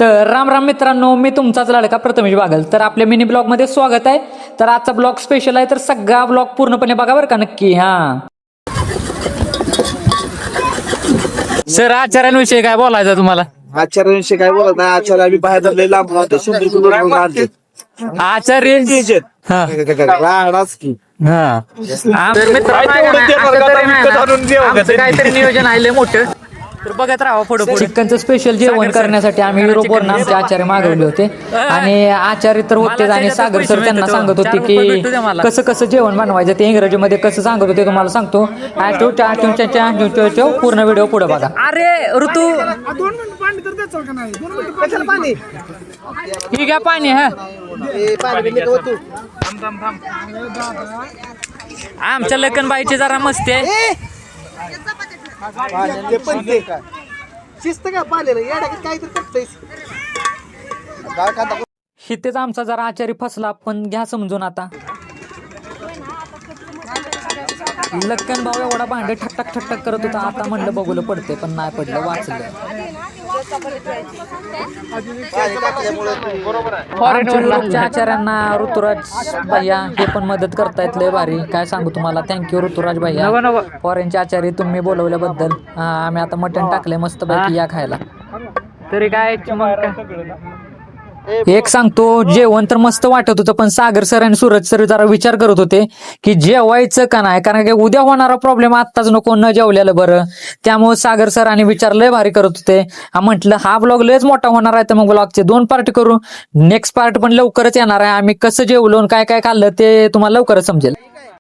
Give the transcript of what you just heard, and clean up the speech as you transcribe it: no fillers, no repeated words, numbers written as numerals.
तर राम राम मित्रांनो, मी तुमचाच लाडका प्रथमेश बागल. तर आपल्या मिनी ब्लॉग मध्ये स्वागत आहे. तर आजचा ब्लॉग स्पेशल आहे, तर सगळा ब्लॉग पूर्णपणे बघा बरं का नक्की. सर, आचार्यांविषयी काय बोलायचं तुम्हाला? आचार्यांविषयी काय बोलत नाही. आचार्य आम्ही बाहेर लय लांब राहतो, 100 किलोमीटर आणते आचार्य हा राहणारच की. तर मित्रांनो, आमचं काहीतरी नियोजन आहे लय मोठं. तर बघत राहा पुढे पुढे. चिकनचं स्पेशल जेवण करण्यासाठी आम्ही युरोपवरून आमचे आचार्य मागवले होते आणि आचार्य तर होतेच. आणि सागर सर त्यांना सांगत होते की कसं कसं जेवण बनवायचं, ते इंग्रजीमध्ये कसं सांगत होते तुम्हाला सांगतो. पूर्ण व्हिडिओ पुढे बघा. अरे ऋतू, 2 मिनिट पाणी तर द्यायचं का नाही? 2 मिनिट कशाला पाणी? ही घ्या पाणी. आमच्या लखनबाईची जरा मस्ती आहे. ते पण ते काय शिस्त का पाहिलेलं येड्या काहीतरी करतायस. हितेच आमचा जरा आचारी फसला, पण घ्या समजून. आता लक्कन भाऊ एवढा भांडे ठकठक ठकठक करत होता. आता म्हणलं बघूलं पडते, पण नाही पडलं, वाचलं. आमच्या आचार्यांना ऋतुराज भैया हे पण मदत करतायत, लय भारी. काय सांगू तुम्हाला, थँक्यू ऋतुराज भैया. फॉरेनचे आचार्य तुम्ही बोलवल्याबद्दल. आम्ही आता मटण टाकलंय मस्त पैकी, या खायला. तरी काय एक सांगतो, जेवण तर मस्त वाटत होतं, पण सागर सर आणि सूरज सर जरा विचार करत होते की जेवायचं का नाही, कारण की उद्या होणारा प्रॉब्लेम आत्ताच नको, न जेवलेलं बरं. त्यामुळे सागर सर आणि विचार लय भारी करत होते. म्हटलं हा ब्लॉग लयच मोठा होणार आहे, तर मग ब्लॉगचे 2 पार्ट करू. नेक्स्ट पार्ट पण लवकरच येणार आहे. आम्ही कसं जेवलो, काय काय खाल्लं ते तुम्हाला लवकरच समजेल.